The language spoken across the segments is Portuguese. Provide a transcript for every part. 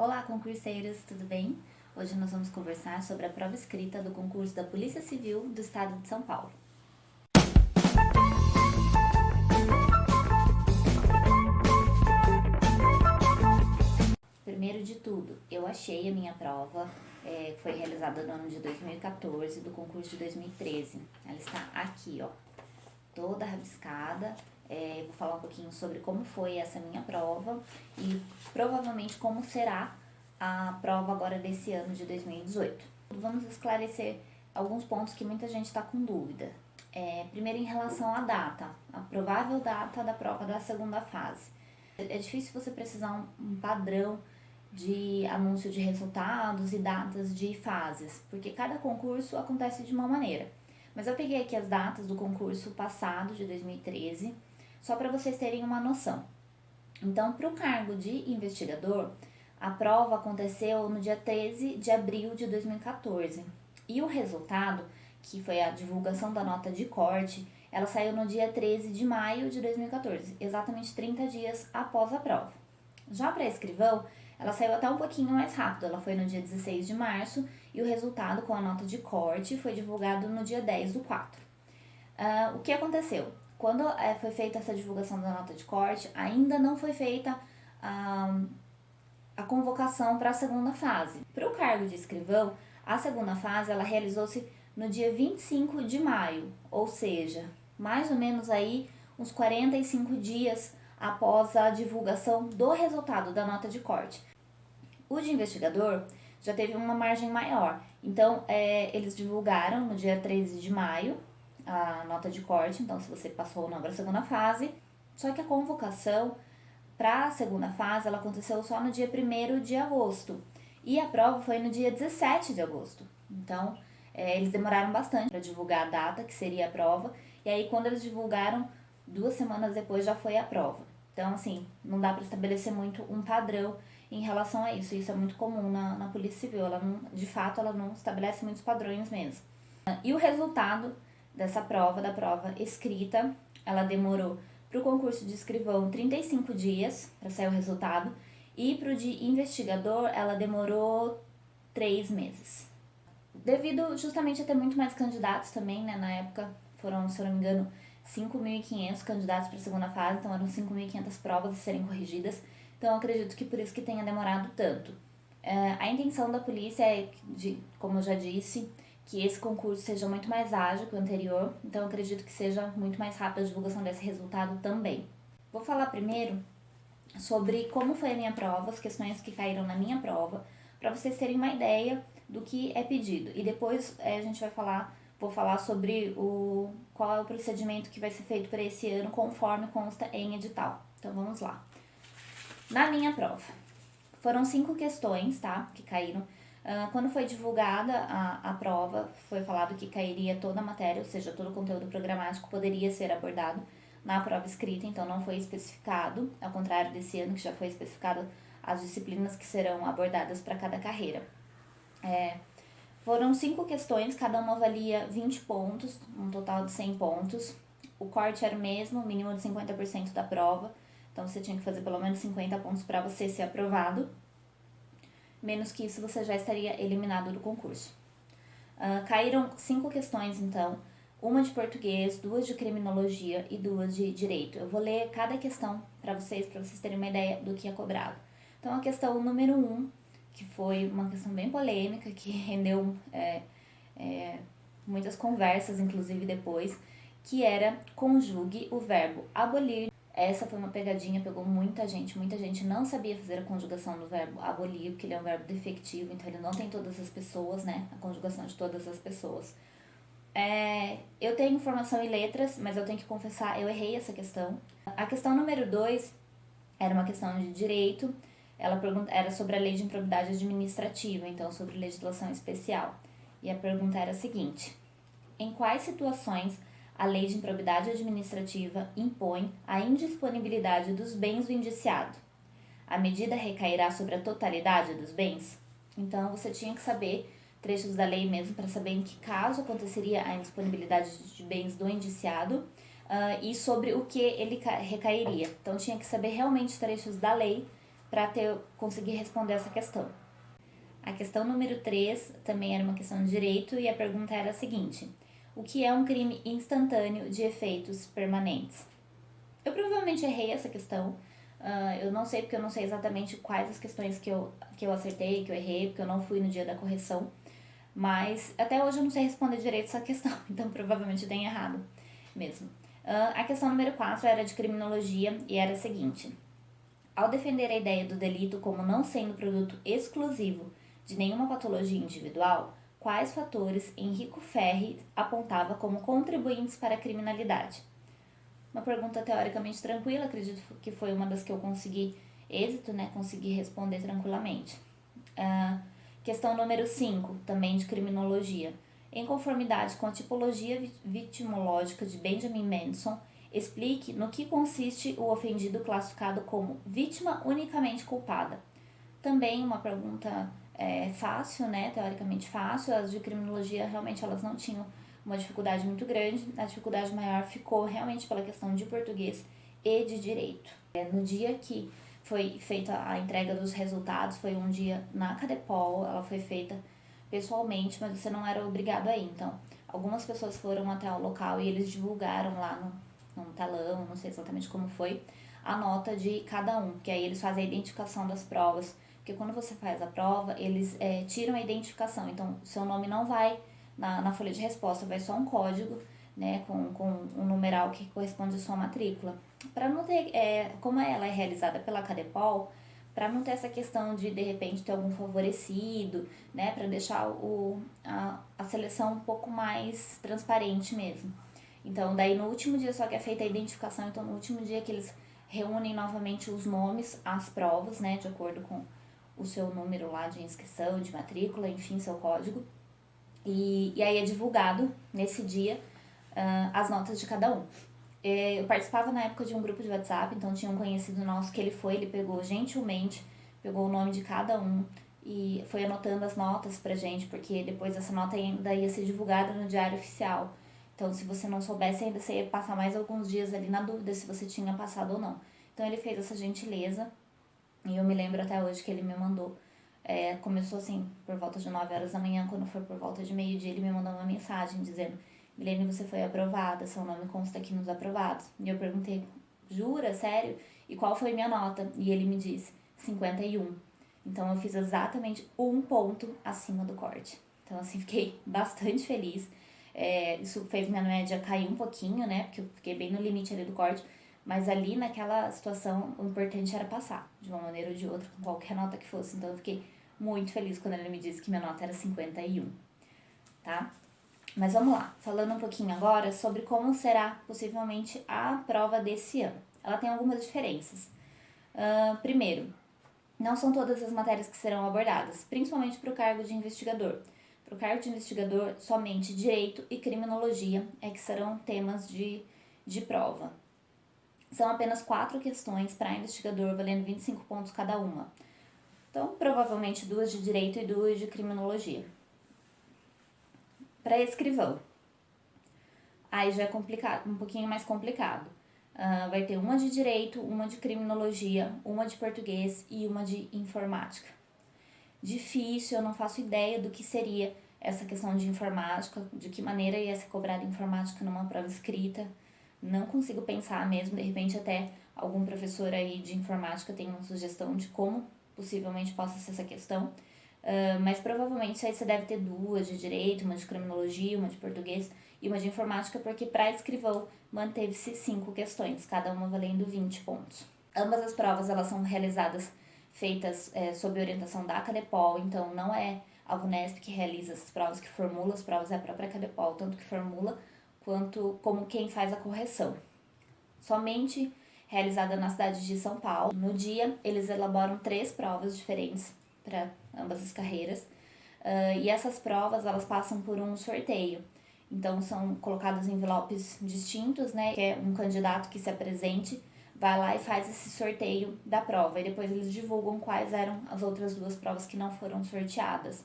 Olá, concurseiros, tudo bem? Hoje nós vamos conversar sobre a prova escrita do concurso da Polícia Civil do Estado de São Paulo. Primeiro de tudo, eu achei a minha prova, foi realizada no ano de 2014, do concurso de 2013. Ela está aqui, ó, toda rabiscada. Vou falar um pouquinho sobre como foi essa minha prova e provavelmente como será a prova agora desse ano de 2018. Vamos esclarecer alguns pontos que muita gente está com dúvida. Primeiro, em relação à data, a provável data da prova da segunda fase. É difícil você precisar um padrão de anúncio de resultados e datas de fases, porque cada concurso acontece de uma maneira. Mas eu peguei aqui as datas do concurso passado, de 2013, só para vocês terem uma noção. Então, para o cargo de investigador, a prova aconteceu no dia 13 de abril de 2014. E o resultado, que foi a divulgação da nota de corte, ela saiu no dia 13 de maio de 2014, exatamente 30 dias após a prova. Já para escrivão, ela saiu até um pouquinho mais rápido, ela foi no dia 16 de março e o resultado com a nota de corte foi divulgado no dia 10 do 4. O que aconteceu? Quando foi feita essa divulgação da nota de corte, ainda não foi feita a convocação para a segunda fase. Para o cargo de escrivão, a segunda fase ela realizou-se no dia 25 de maio, ou seja, mais ou menos aí uns 45 dias após a divulgação do resultado da nota de corte. O de investigador já teve uma margem maior, então eles divulgaram no dia 13 de maio a nota de corte, então se você passou ou não para a segunda fase, só que a convocação para a segunda fase ela aconteceu só no dia 1º de agosto e a prova foi no dia 17 de agosto, então eles demoraram bastante para divulgar a data que seria a prova, e aí quando eles divulgaram, 2 semanas depois já foi a prova. Então, assim, não dá para estabelecer muito um padrão em relação a isso. Isso é muito comum na Polícia Civil. Ela não, de fato, ela não estabelece muitos padrões mesmo. E o resultado dessa prova, da prova escrita, ela demorou para o concurso de escrivão 35 dias para sair o resultado. E para o de investigador, ela demorou 3 meses. Devido justamente a ter muito mais candidatos também, né? Na época foram, se eu não me engano, 5.500 candidatos para a segunda fase, então eram 5.500 provas a serem corrigidas, então eu acredito que por isso que tenha demorado tanto. A intenção da polícia é, como eu já disse, que esse concurso seja muito mais ágil que o anterior, então eu acredito que seja muito mais rápida a divulgação desse resultado também. Vou falar primeiro sobre como foi a minha prova, as questões que caíram na minha prova, para vocês terem uma ideia do que é pedido, e depois a gente vou falar sobre qual é o procedimento que vai ser feito para esse ano, conforme consta em edital. Então, vamos lá. Na minha prova, foram 5 questões, tá, que caíram. Quando foi divulgada a prova, foi falado que cairia toda a matéria, ou seja, todo o conteúdo programático poderia ser abordado na prova escrita, então não foi especificado, ao contrário desse ano que já foi especificado as disciplinas que serão abordadas para cada carreira. Foram 5 questões, cada uma valia 20 pontos, um total de 100 pontos. O corte era o mesmo, mínimo de 50% da prova, então você tinha que fazer pelo menos 50 pontos para você ser aprovado. Menos que isso, você já estaria eliminado do concurso. Caíram 5 questões, então, uma de português, 2 de criminologia e 2 de direito. Eu vou ler cada questão para vocês terem uma ideia do que é cobrado. Então, a questão número 1, que foi uma questão bem polêmica, que rendeu muitas conversas, inclusive depois, que era conjugue o verbo abolir. Essa foi uma pegadinha, pegou muita gente não sabia fazer a conjugação do verbo abolir, porque ele é um verbo defectivo, então ele não tem todas as pessoas, né, a conjugação de todas as pessoas. Eu tenho formação em letras, mas eu tenho que confessar, eu errei essa questão. A questão número 2 era uma questão de direito. Ela era sobre a lei de improbidade administrativa, então sobre legislação especial. E a pergunta era a seguinte: em quais situações a lei de improbidade administrativa impõe a indisponibilidade dos bens do indiciado? A medida recairá sobre a totalidade dos bens? Então você tinha que saber trechos da lei mesmo para saber em que caso aconteceria a indisponibilidade de bens do indiciado e sobre o que ele recairia. Então tinha que saber realmente trechos da lei para conseguir responder essa questão. A questão número 3 também era uma questão de direito e a pergunta era a seguinte: o que é um crime instantâneo de efeitos permanentes? Eu provavelmente errei essa questão. Eu não sei porque eu não sei exatamente quais as questões que eu acertei, que eu errei, porque eu não fui no dia da correção. Mas até hoje eu não sei responder direito essa questão, então provavelmente eu tenho errado mesmo. A questão número 4 era de criminologia e era a seguinte: ao defender a ideia do delito como não sendo produto exclusivo de nenhuma patologia individual, quais fatores Enrico Ferri apontava como contribuintes para a criminalidade? Uma pergunta teoricamente tranquila, acredito que foi uma das que eu consegui êxito, né? Consegui responder tranquilamente. Questão número 5, também de criminologia. Em conformidade com a tipologia vitimológica de Benjamin Mendelsohn, explique no que consiste o ofendido classificado como vítima unicamente culpada. Também uma pergunta fácil, né? Teoricamente fácil. As de criminologia realmente elas não tinham uma dificuldade muito grande. A dificuldade maior ficou realmente pela questão de português e de direito. No dia que foi feita a entrega dos resultados, foi um dia na Cadepol, ela foi feita pessoalmente, mas você não era obrigado a ir. Então, algumas pessoas foram até o local e eles divulgaram lá no telão, não sei exatamente como foi, a nota de cada um, porque aí eles fazem a identificação das provas, porque quando você faz a prova, eles tiram a identificação, então seu nome não vai na folha de resposta, vai só um código, né, com um numeral que corresponde à sua matrícula. Para não ter, como ela é realizada pela Cadepol, para não ter essa questão de repente ter algum favorecido, né, para deixar a seleção um pouco mais transparente mesmo. Então, daí no último dia só que é feita a identificação, então no último dia que eles reúnem novamente os nomes, as provas, né, de acordo com o seu número lá de inscrição, de matrícula, enfim, seu código. E aí é divulgado nesse dia as notas de cada um. Eu participava na época de um grupo de WhatsApp, então tinha um conhecido nosso que ele pegou gentilmente, pegou o nome de cada um e foi anotando as notas pra gente, porque depois essa nota ainda ia ser divulgada no Diário Oficial. Então, se você não soubesse, ainda você ia passar mais alguns dias ali na dúvida se você tinha passado ou não. Então, ele fez essa gentileza e eu me lembro até hoje que ele me mandou. Começou assim, por volta de 9 horas da manhã, quando foi por volta de meio-dia, ele me mandou uma mensagem dizendo: Milene, você foi aprovada, seu nome consta aqui nos aprovados. E eu perguntei: jura? Sério? E qual foi minha nota? E ele me disse: 51. Então eu fiz exatamente um ponto acima do corte. Então assim, fiquei bastante feliz. Isso fez minha média cair um pouquinho, né? Porque eu fiquei bem no limite ali do corte. Mas ali naquela situação, o importante era passar, de uma maneira ou de outra, com qualquer nota que fosse. Então eu fiquei muito feliz quando ele me disse que minha nota era 51, tá? Mas vamos lá, falando um pouquinho agora sobre como será possivelmente a prova desse ano. Ela tem algumas diferenças. Primeiro, não são todas as matérias que serão abordadas, principalmente para o cargo de investigador. Para o cargo de investigador, somente direito e criminologia é que serão temas de prova. São apenas 4 questões para investigador, valendo 25 pontos cada uma. Então, provavelmente 2 de direito e 2 de criminologia. Para escrivão, aí já é complicado, um pouquinho mais complicado. Vai ter uma de direito, uma de criminologia, uma de português e uma de informática. Difícil, eu não faço ideia do que seria essa questão de informática, de que maneira ia ser cobrada informática numa prova escrita. Não consigo pensar mesmo, de repente até algum professor aí de informática tem uma sugestão de como possivelmente possa ser essa questão. Mas provavelmente aí você deve ter 2 de direito, uma de criminologia, uma de português e uma de informática, porque para escrivão manteve-se 5 questões, cada uma valendo 20 pontos. Ambas as provas elas são feitas sob orientação da Cadepol, então não é a Vunesp que realiza essas provas, que formula as provas, é a própria Cadepol, tanto que formula quanto como quem faz a correção. Somente realizada na cidade de São Paulo. No dia, eles elaboram 3 provas diferentes para ambas as carreiras. E essas provas, elas passam por um sorteio. Então, são colocados envelopes distintos, né? Que é um candidato que se apresente, vai lá e faz esse sorteio da prova. E depois eles divulgam quais eram as outras 2 provas que não foram sorteadas.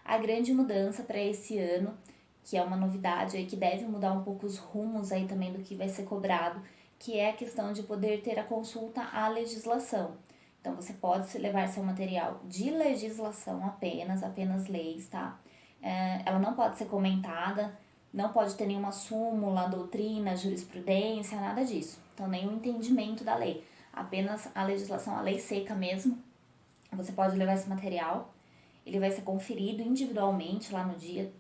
A grande mudança para esse ano, que é uma novidade aí, que deve mudar um pouco os rumos aí também do que vai ser cobrado, que é a questão de poder ter a consulta à legislação. Então, você pode levar seu material de legislação apenas leis, tá? Ela não pode ser comentada, não pode ter nenhuma súmula, doutrina, jurisprudência, nada disso. Então, nenhum entendimento da lei. Apenas a legislação, a lei seca mesmo. Você pode levar esse material. Ele vai ser conferido individualmente lá no dia.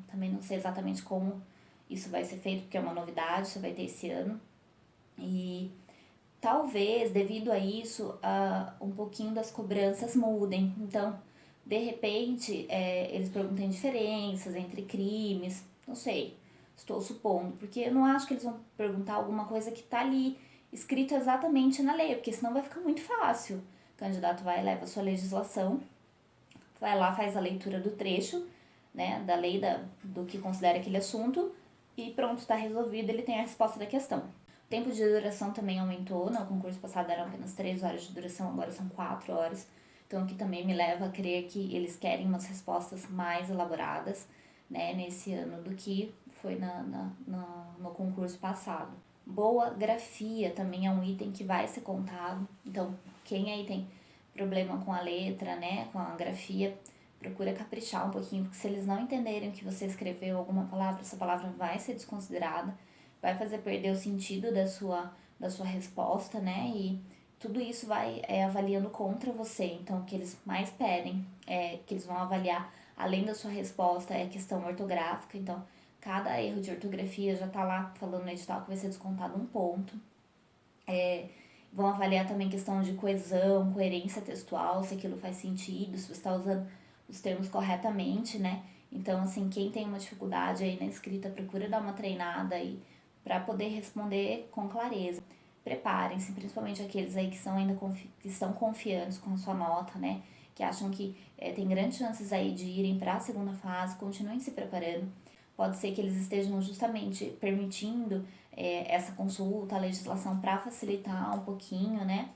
Também não sei exatamente como isso vai ser feito, porque é uma novidade, isso vai ter esse ano. E talvez, devido a isso, um pouquinho das cobranças mudem. Então, de repente, eles perguntem diferenças entre crimes, não sei, estou supondo, porque eu não acho que eles vão perguntar alguma coisa que está ali escrito exatamente na lei, porque senão vai ficar muito fácil. O candidato vai, leva a sua legislação, vai lá, faz a leitura do trecho, né, da lei, do que considera aquele assunto, e pronto, está resolvido, ele tem a resposta da questão. O tempo de duração também aumentou, no concurso passado eram apenas 3 horas de duração, agora são 4 horas. Então, aqui também me leva a crer que eles querem umas respostas mais elaboradas, né, nesse ano do que foi no concurso passado. Boa grafia também é um item que vai ser contado. Então, quem aí tem problema com a letra, né, com a grafia, procura caprichar um pouquinho, porque se eles não entenderem o que você escreveu, alguma palavra, essa palavra vai ser desconsiderada, vai fazer perder o sentido da sua resposta, né, e tudo isso vai avaliando contra você. Então, o que eles mais pedem, que eles vão avaliar, além da sua resposta, é a questão ortográfica. Então, cada erro de ortografia já tá lá falando no edital que vai ser descontado 1 ponto. Vão avaliar também questão de coesão, coerência textual, se aquilo faz sentido, se você está usando os termos corretamente, né? Então, assim, quem tem uma dificuldade aí na escrita, procura dar uma treinada aí para poder responder com clareza. Preparem-se, principalmente aqueles aí que são ainda que estão confiantes com a sua nota, né? Que acham que tem grandes chances aí de irem para a segunda fase, continuem se preparando. Pode ser que eles estejam justamente permitindo essa consulta, a legislação para facilitar um pouquinho, né?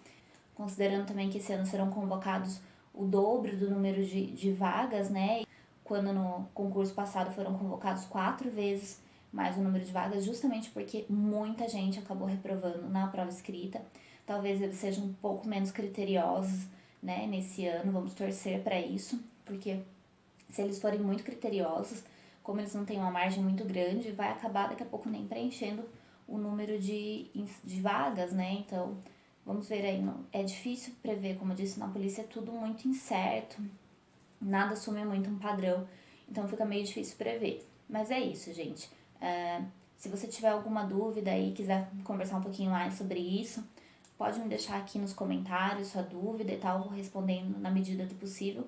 Considerando também que esse ano serão convocados o dobro do número de vagas, né? Quando no concurso passado foram convocados 4 vezes mais o número de vagas, justamente porque muita gente acabou reprovando na prova escrita. Talvez eles sejam um pouco menos criteriosos, né, nesse ano, vamos torcer para isso, porque se eles forem muito criteriosos, como eles não têm uma margem muito grande, vai acabar daqui a pouco nem preenchendo o número de vagas, né? Então, vamos ver aí. É difícil prever, como eu disse, na polícia é tudo muito incerto, nada assume muito um padrão, então fica meio difícil prever. Mas é isso, gente. Se você tiver alguma dúvida e quiser conversar um pouquinho mais sobre isso, pode me deixar aqui nos comentários sua dúvida e tal, eu vou respondendo na medida do possível.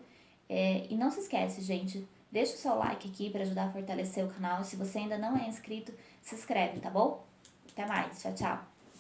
E não se esquece, gente, deixa o seu like aqui para ajudar a fortalecer o canal. Se você ainda não é inscrito, se inscreve, tá bom? Até mais, tchau, tchau!